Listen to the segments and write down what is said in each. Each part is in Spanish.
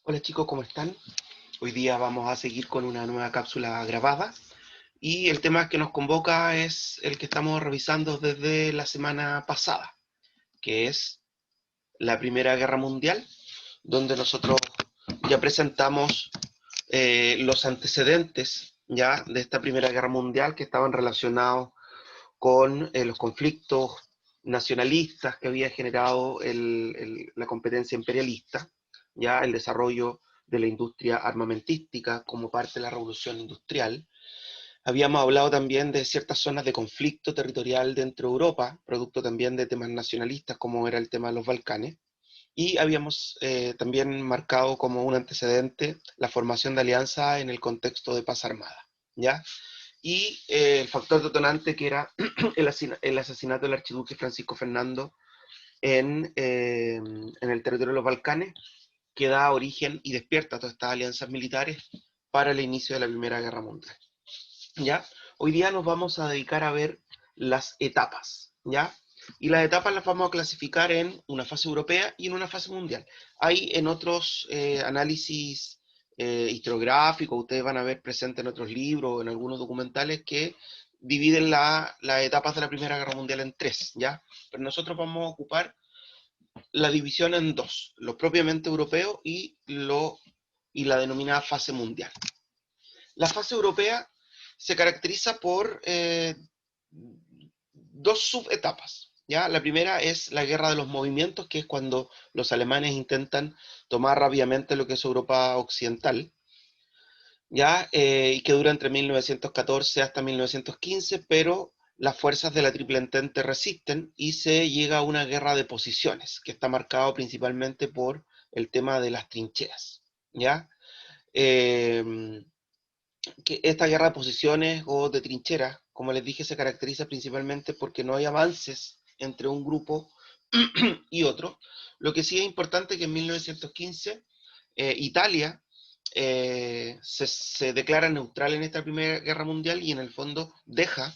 Hola chicos, ¿cómo están? Hoy día vamos a seguir con una nueva cápsula grabada y el tema que nos convoca es el que estamos revisando desde la semana pasada, que es la Primera Guerra Mundial, donde nosotros ya presentamos los antecedentes ya de esta Primera Guerra Mundial que estaban relacionados con los conflictos nacionalistas que había generado la competencia imperialista, ya el desarrollo de la industria armamentística como parte de la revolución industrial. Habíamos hablado también de ciertas zonas de conflicto territorial dentro de Europa, producto también de temas nacionalistas como era el tema de los Balcanes, y habíamos también marcado como un antecedente la formación de alianza en el contexto de paz armada, ¿ya? Y el factor detonante que era el asesinato del archiduque Francisco Fernando en el territorio de los Balcanes, que da origen y despierta todas estas alianzas militares para el inicio de la Primera Guerra Mundial. ¿Ya? Hoy día nos vamos a dedicar a ver las etapas, ¿ya? Y las etapas las vamos a clasificar en una fase europea y en una fase mundial. Hay en otros análisis historiográficos, ustedes van a ver presente en otros libros, en algunos documentales, que dividen las etapas de la Primera Guerra Mundial en tres, ¿ya? Pero nosotros vamos a ocupar la división en dos, lo propiamente europeo y la denominada fase mundial. La fase europea se caracteriza por dos subetapas. ¿Ya? La primera es la guerra de los movimientos, que es cuando los alemanes intentan tomar rápidamente lo que es Europa occidental, ¿ya? Y que dura entre 1914 hasta 1915, pero las fuerzas de la Triple Entente resisten y se llega a una guerra de posiciones, que está marcado principalmente por el tema de las trincheras. ¿Ya? Eh, que esta guerra de posiciones o de trincheras, como les dije, se caracteriza principalmente porque no hay avances entre un grupo y otro. Lo que sí es importante es que en 1915 Italia se declara neutral en esta Primera Guerra Mundial y en el fondo deja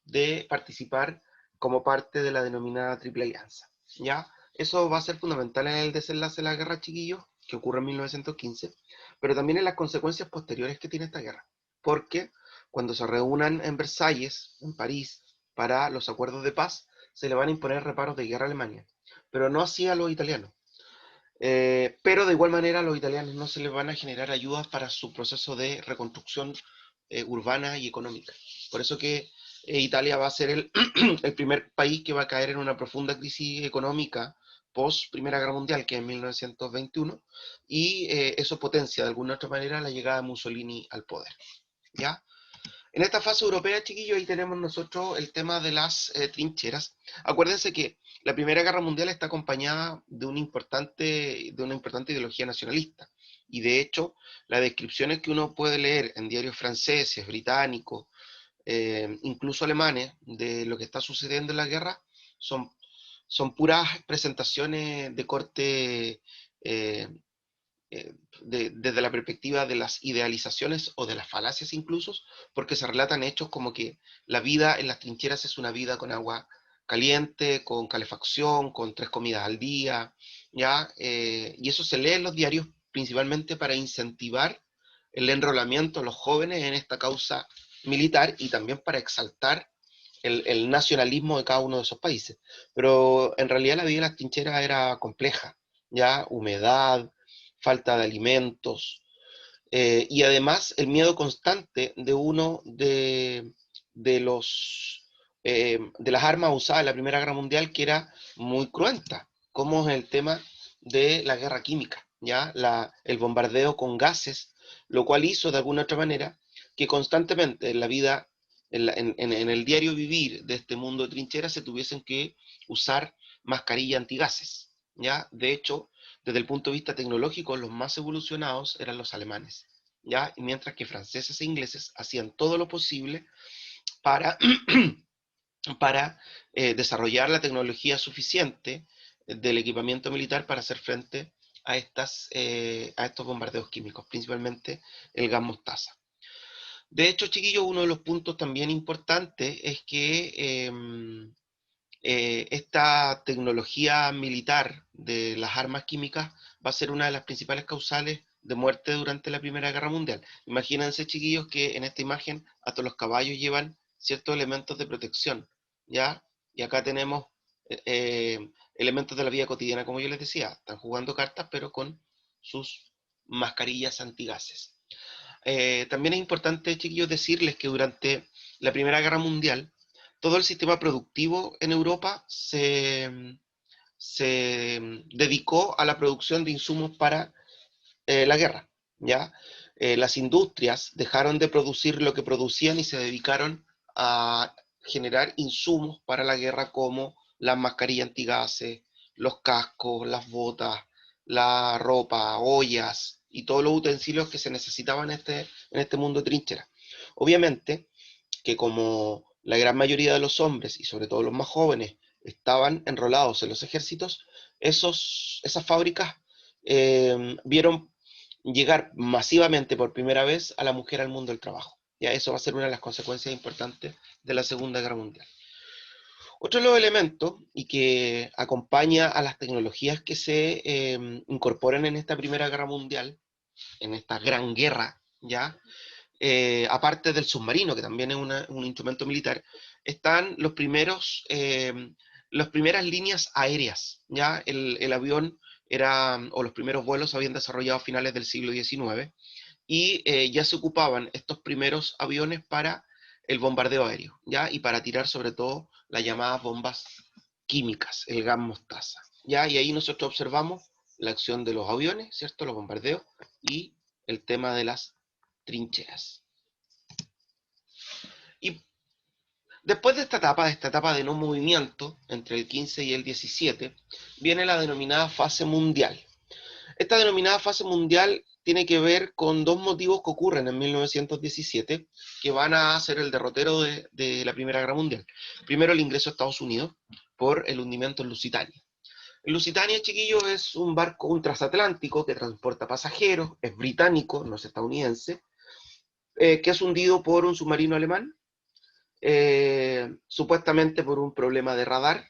de participar como parte de la denominada Triple Alianza. ¿Ya? Eso va a ser fundamental en el desenlace de la guerra, chiquillos, que ocurre en 1915, pero también en las consecuencias posteriores que tiene esta guerra. Porque cuando se reúnan en Versalles, en París, para los acuerdos de paz, se le van a imponer reparos de guerra a Alemania, pero no así a los italianos. Pero de igual manera a los italianos no se les van a generar ayudas para su proceso de reconstrucción urbana y económica. Por eso que Italia va a ser el primer país que va a caer en una profunda crisis económica post Primera Guerra Mundial, que es en 1921, y eso potencia de alguna otra manera la llegada de Mussolini al poder. ¿Ya? En esta fase europea, chiquillos, ahí tenemos nosotros el tema de las trincheras. Acuérdense que la Primera Guerra Mundial está acompañada de una importante ideología nacionalista. Y de hecho, las descripciones que uno puede leer en diarios franceses, británicos, incluso alemanes, de lo que está sucediendo en la guerra, son, son puras presentaciones de corte eh, desde la perspectiva de las idealizaciones o de las falacias incluso, porque se relatan hechos como que la vida en las trincheras es una vida con agua caliente, con calefacción, con 3 comidas al día, ¿ya? Y eso se lee en los diarios principalmente para incentivar el enrolamiento de los jóvenes en esta causa militar y también para exaltar el nacionalismo de cada uno de esos países. Pero en realidad la vida en las trincheras era compleja, ya humedad, falta de alimentos, y además el miedo constante de uno de los de las armas usadas en la Primera Guerra Mundial, que era muy cruenta, como es el tema de la guerra química, ¿ya? El bombardeo con gases, lo cual hizo de alguna otra manera que constantemente en la vida, en el diario vivir de este mundo de trincheras, se tuviesen que usar mascarilla antigases, ¿ya? De hecho, desde el punto de vista tecnológico, los más evolucionados eran los alemanes, ¿ya? Mientras que franceses e ingleses hacían todo lo posible para, para desarrollar la tecnología suficiente del equipamiento militar para hacer frente a estos bombardeos químicos, principalmente el gas mostaza. De hecho, chiquillos, uno de los puntos también importantes es que esta tecnología militar de las armas químicas va a ser una de las principales causales de muerte durante la Primera Guerra Mundial. Imagínense, chiquillos, que en esta imagen hasta los caballos llevan ciertos elementos de protección, ¿ya? Y acá tenemos elementos de la vida cotidiana, como yo les decía, están jugando cartas, pero con sus mascarillas antigases. También es importante, chiquillos, decirles que durante la Primera Guerra Mundial, todo el sistema productivo en Europa se dedicó a la producción de insumos para la guerra, ¿ya? Las industrias dejaron de producir lo que producían y se dedicaron a generar insumos para la guerra como las mascarillas antigases, los cascos, las botas, la ropa, ollas y todos los utensilios que se necesitaban en este mundo de trinchera. Obviamente que como la gran mayoría de los hombres, y sobre todo los más jóvenes, estaban enrolados en los ejércitos, esas fábricas vieron llegar masivamente por primera vez a la mujer al mundo del trabajo. Ya eso va a ser una de las consecuencias importantes de la Segunda Guerra Mundial. Otro de los elementos y que acompaña a las tecnologías que se incorporan en esta Primera Guerra Mundial, en esta gran guerra, ya, aparte del submarino, que también es un instrumento militar, están las primeras líneas aéreas. ¿Ya? El avión o los primeros vuelos se habían desarrollado a finales del siglo XIX y ya se ocupaban estos primeros aviones para el bombardeo aéreo, ¿ya? Y para tirar sobre todo las llamadas bombas químicas, el gas mostaza. ¿Ya? Y ahí nosotros observamos la acción de los aviones, ¿cierto? Los bombardeos y el tema de las trincheras. Y después de esta etapa de no movimiento, entre el 15 y el 17, viene la denominada fase mundial. Esta denominada fase mundial tiene que ver con dos motivos que ocurren en 1917, que van a ser el derrotero de la Primera Guerra Mundial. Primero, el ingreso a Estados Unidos por el hundimiento en Lusitania. El Lusitania, chiquillos, es un barco, un transatlántico que transporta pasajeros, es británico, no es estadounidense, que es hundido por un submarino alemán, supuestamente por un problema de radar,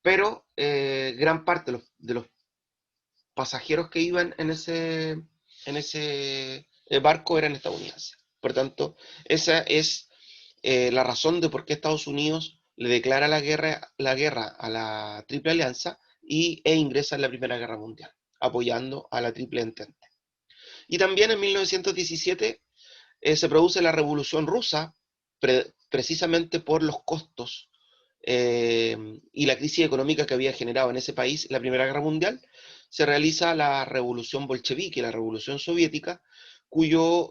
pero gran parte de los pasajeros que iban en ese barco eran estadounidenses. Por tanto, esa es la razón de por qué Estados Unidos le declara la guerra a la Triple Alianza e ingresa en la Primera Guerra Mundial, apoyando a la Triple Entente. Y también en 1917 se produce la Revolución Rusa, precisamente por los costos y la crisis económica que había generado en ese país la Primera Guerra Mundial. Se realiza la Revolución Bolchevique, la Revolución Soviética, cuyo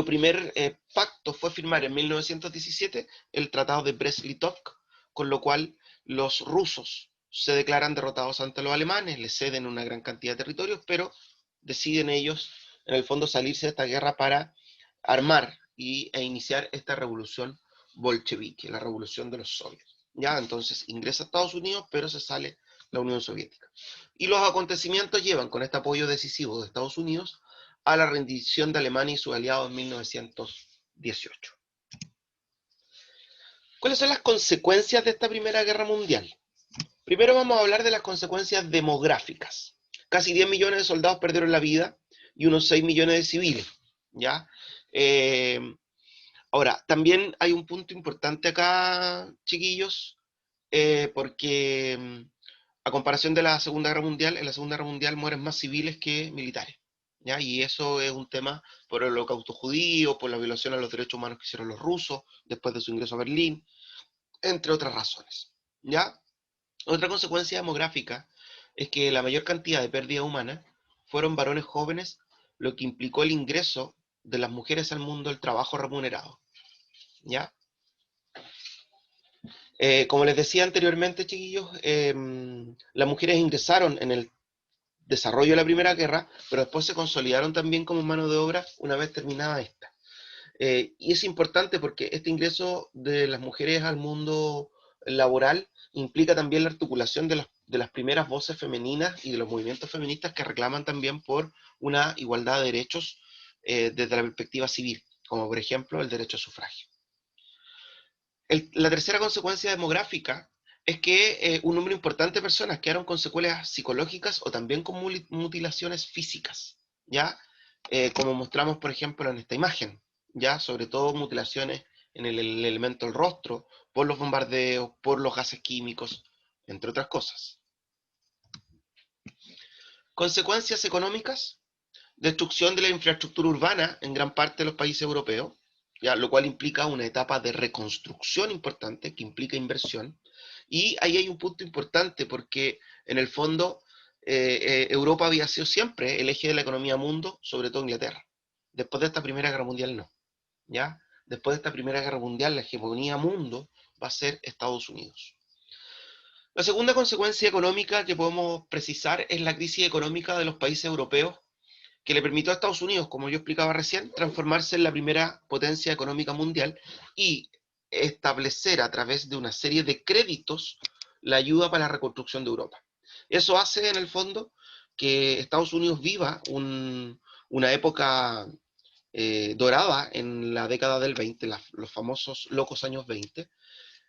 primer pacto fue firmar en 1917 el Tratado de Brest-Litovsk, con lo cual los rusos se declaran derrotados ante los alemanes, les ceden una gran cantidad de territorios, pero deciden ellos, en el fondo, salirse de esta guerra para armar e iniciar esta revolución bolchevique, la revolución de los soviets. ¿Ya? Entonces ingresa a Estados Unidos, pero se sale la Unión Soviética. Y los acontecimientos llevan, con este apoyo decisivo de Estados Unidos, a la rendición de Alemania y sus aliados en 1918. ¿Cuáles son las consecuencias de esta Primera Guerra Mundial? Primero vamos a hablar de las consecuencias demográficas. Casi 10 millones de soldados perdieron la vida y unos 6 millones de civiles. ¿Ya? Ahora, también hay un punto importante acá, chiquillos, porque a comparación de la Segunda Guerra Mundial, en la Segunda Guerra Mundial mueren más civiles que militares. ¿Ya? Y eso es un tema por el holocausto judío, por la violación a los derechos humanos que hicieron los rusos después de su ingreso a Berlín, entre otras razones. ¿Ya? Otra consecuencia demográfica es que la mayor cantidad de pérdidas humanas fueron varones jóvenes, lo que implicó el ingreso de las mujeres al mundo del trabajo remunerado. ¿Ya? Como les decía anteriormente, chiquillos, las mujeres ingresaron en el desarrollo de la Primera Guerra, pero después se consolidaron también como mano de obra una vez terminada esta. Y es importante porque este ingreso de las mujeres al mundo laboral implica también la articulación de las primeras voces femeninas y de los movimientos feministas que reclaman también por una igualdad de derechos desde la perspectiva civil, como por ejemplo el derecho a sufragio. La tercera consecuencia demográfica es que un número importante de personas quedaron con secuelas psicológicas o también con mutilaciones físicas, ¿ya? Como mostramos, por ejemplo, en esta imagen, ¿ya? Sobre todo mutilaciones en el elemento del rostro, por los bombardeos, por los gases químicos, entre otras cosas. Consecuencias económicas: destrucción de la infraestructura urbana en gran parte de los países europeos, ¿ya? Lo cual implica una etapa de reconstrucción importante, que implica inversión. Y ahí hay un punto importante, porque en el fondo Europa había sido siempre el eje de la economía mundo, sobre todo Inglaterra. Después de esta Primera Guerra Mundial no, ¿ya? Después de esta Primera Guerra Mundial, la hegemonía mundo va a ser Estados Unidos. La segunda consecuencia económica que podemos precisar es la crisis económica de los países europeos, que le permitió a Estados Unidos, como yo explicaba recién, transformarse en la primera potencia económica mundial y establecer a través de una serie de créditos la ayuda para la reconstrucción de Europa. Eso hace, en el fondo, que Estados Unidos viva una época dorada en la década del 20, los famosos locos años 20,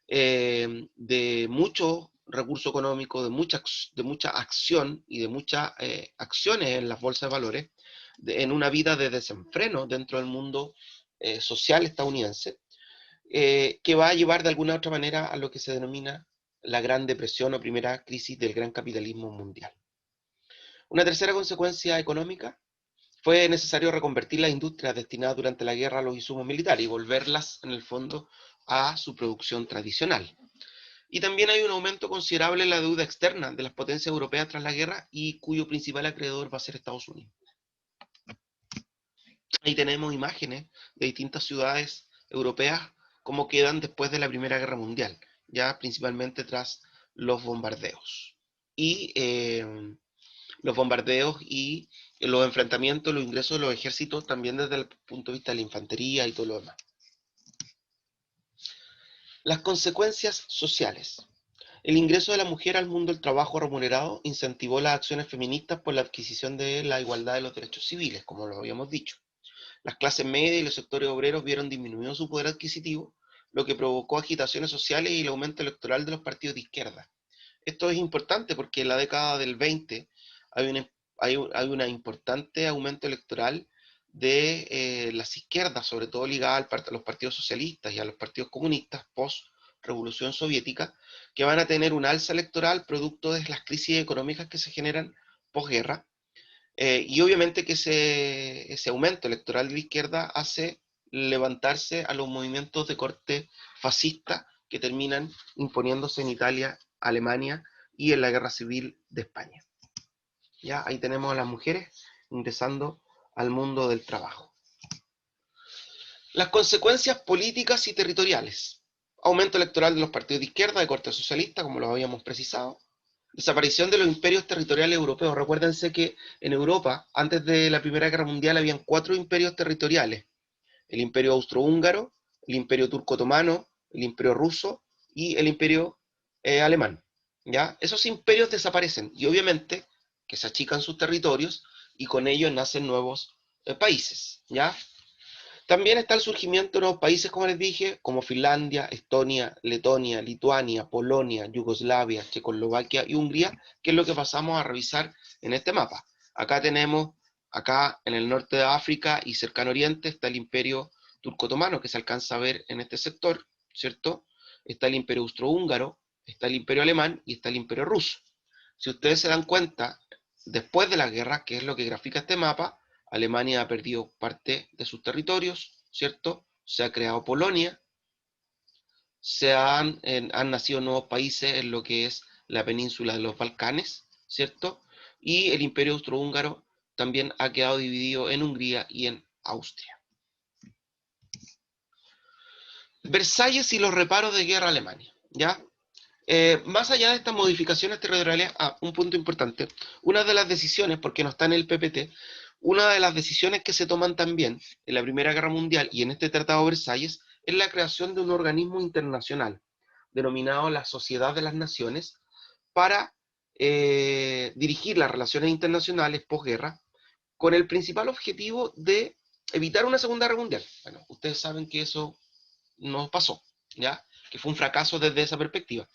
de mucho recurso económico, de mucha acción y de muchas acciones en las bolsas de valores, en una vida de desenfreno dentro del mundo social estadounidense, que va a llevar de alguna u otra manera a lo que se denomina la Gran Depresión o primera crisis del gran capitalismo mundial. Una tercera consecuencia económica: fue necesario reconvertir las industrias destinadas durante la guerra a los insumos militares y volverlas, en el fondo, a su producción tradicional. Y también hay un aumento considerable en la deuda externa de las potencias europeas tras la guerra, y cuyo principal acreedor va a ser Estados Unidos. Ahí tenemos imágenes de distintas ciudades europeas, cómo quedan después de la Primera Guerra Mundial, ya principalmente tras los bombardeos. Y los bombardeos y los enfrentamientos, los ingresos de los ejércitos, también desde el punto de vista de la infantería y todo lo demás. Las consecuencias sociales. El ingreso de la mujer al mundo del trabajo remunerado incentivó las acciones feministas por la adquisición de la igualdad de los derechos civiles, como lo habíamos dicho. Las clases medias y los sectores obreros vieron disminuido su poder adquisitivo, lo que provocó agitaciones sociales y el aumento electoral de los partidos de izquierda. Esto es importante porque en la década del 20 hay un importante aumento electoral de las izquierdas, sobre todo ligadas a los partidos socialistas y a los partidos comunistas post-revolución soviética, que van a tener un alza electoral producto de las crisis económicas que se generan posguerra. Y obviamente que ese aumento electoral de la izquierda hace levantarse a los movimientos de corte fascista que terminan imponiéndose en Italia, Alemania y en la Guerra Civil de España. Ya ahí tenemos a las mujeres ingresando al mundo del trabajo. Las consecuencias políticas y territoriales. Aumento electoral de los partidos de izquierda de corte socialista, como lo habíamos precisado. Desaparición de los imperios territoriales europeos. Recuérdense que en Europa, antes de la Primera Guerra Mundial, habían 4 imperios territoriales: el imperio austrohúngaro, el imperio turco-otomano, el imperio ruso y el imperio alemán. ¿Ya? Esos imperios desaparecen y obviamente que se achican sus territorios y con ellos nacen nuevos países. ¿Ya? También está el surgimiento de nuevos países, como les dije, como Finlandia, Estonia, Letonia, Lituania, Polonia, Yugoslavia, Checoslovaquia y Hungría, que es lo que pasamos a revisar en este mapa. Acá tenemos, acá en el norte de África y cercano oriente, está el imperio turco-otomano, que se alcanza a ver en este sector, ¿cierto? Está el imperio austrohúngaro, está el imperio alemán y está el imperio ruso. Si ustedes se dan cuenta, después de la guerra, que es lo que grafica este mapa, Alemania ha perdido parte de sus territorios, ¿cierto? Se ha creado Polonia, han nacido nuevos países en lo que es la península de los Balcanes, ¿cierto? Y el imperio austrohúngaro también ha quedado dividido en Hungría y en Austria. Versalles y los reparos de guerra a Alemania, ¿ya? Más allá de estas modificaciones territoriales, un punto importante: una de las decisiones, porque no está en el PPT, una de las decisiones que se toman también en la Primera Guerra Mundial y en este Tratado de Versalles es la creación de un organismo internacional denominado la Sociedad de las Naciones para dirigir las relaciones internacionales posguerra, con el principal objetivo de evitar una Segunda Guerra Mundial. Bueno, ustedes saben que eso no pasó, ¿ya? Que fue un fracaso desde esa perspectiva.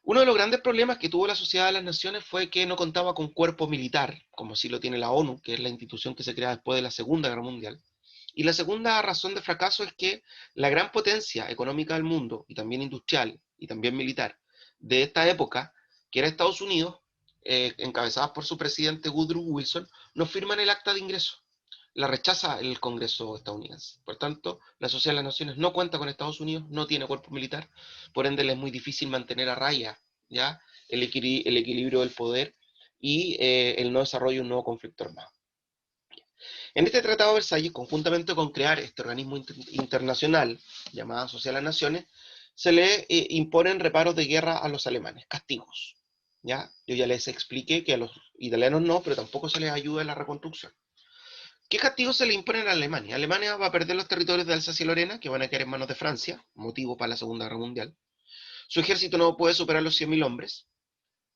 Uno de los grandes problemas que tuvo la Sociedad de las Naciones fue que no contaba con cuerpo militar, como sí lo tiene la ONU, que es la institución que se crea después de la Segunda Guerra Mundial. Y la segunda razón de fracaso es que la gran potencia económica del mundo, y también industrial, y también militar, de esta época, que era Estados Unidos, encabezadas por su presidente Woodrow Wilson, no firman el acta de ingreso. La rechaza el Congreso estadounidense. Por tanto, la Sociedad de las Naciones no cuenta con Estados Unidos, no tiene cuerpo militar, por ende le es muy difícil mantener a raya, ¿ya? El equilibrio del poder y el no desarrollo de un nuevo conflicto armado. En este Tratado de Versalles, conjuntamente con crear este organismo internacional llamado Sociedad de las Naciones, se le imponen reparos de guerra a los alemanes, castigos. ¿Ya? Yo ya les expliqué que a los italianos no, pero tampoco se les ayuda en la reconstrucción. ¿Qué castigos se le imponen a Alemania? Alemania va a perder los territorios de Alsacia y Lorena, que van a quedar en manos de Francia, motivo para la Segunda Guerra Mundial. Su ejército no puede superar los 100.000 hombres.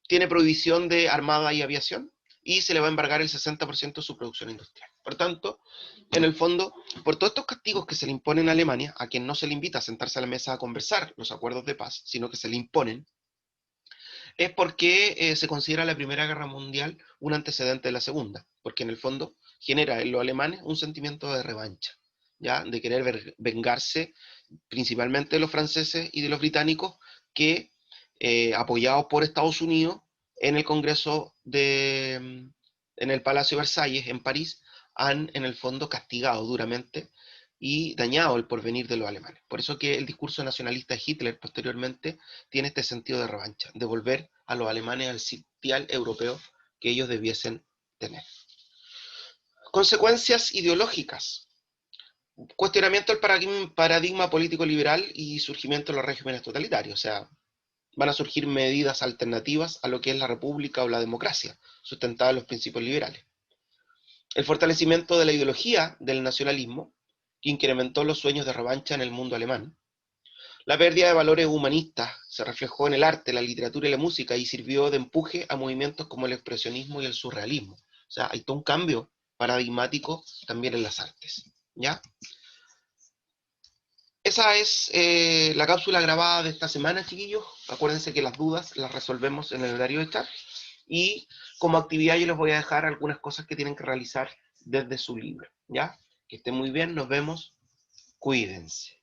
Tiene prohibición de armada y aviación. Y se le va a embargar el 60% de su producción industrial. Por tanto, en el fondo, por todos estos castigos que se le imponen a Alemania, a quien no se le invita a sentarse a la mesa a conversar los acuerdos de paz, sino que se le imponen, es porque se considera la Primera Guerra Mundial un antecedente de la Segunda, porque en el fondo genera en los alemanes un sentimiento de revancha, ¿ya? De querer vengarse principalmente de los franceses y de los británicos que, apoyados por Estados Unidos en el Congreso en el Palacio de Versalles, en París, han en el fondo castigado duramente y dañado el porvenir de los alemanes. Por eso que el discurso nacionalista de Hitler posteriormente tiene este sentido de revancha, de volver a los alemanes al sitial europeo que ellos debiesen tener. Consecuencias ideológicas. Cuestionamiento del paradigma político liberal y surgimiento de los regímenes totalitarios. O sea, van a surgir medidas alternativas a lo que es la república o la democracia, sustentada en los principios liberales. El fortalecimiento de la ideología del nacionalismo, que incrementó los sueños de revancha en el mundo alemán. La pérdida de valores humanistas se reflejó en el arte, la literatura y la música y sirvió de empuje a movimientos como el expresionismo y el surrealismo. O sea, hay todo un cambio paradigmático también en las artes. ¿Ya? Esa es la cápsula grabada de esta semana, chiquillos. Acuérdense que las dudas las resolvemos en el horario de chat. Y como actividad yo les voy a dejar algunas cosas que tienen que realizar desde su libro. ¿Ya? Que estén muy bien, nos vemos. Cuídense.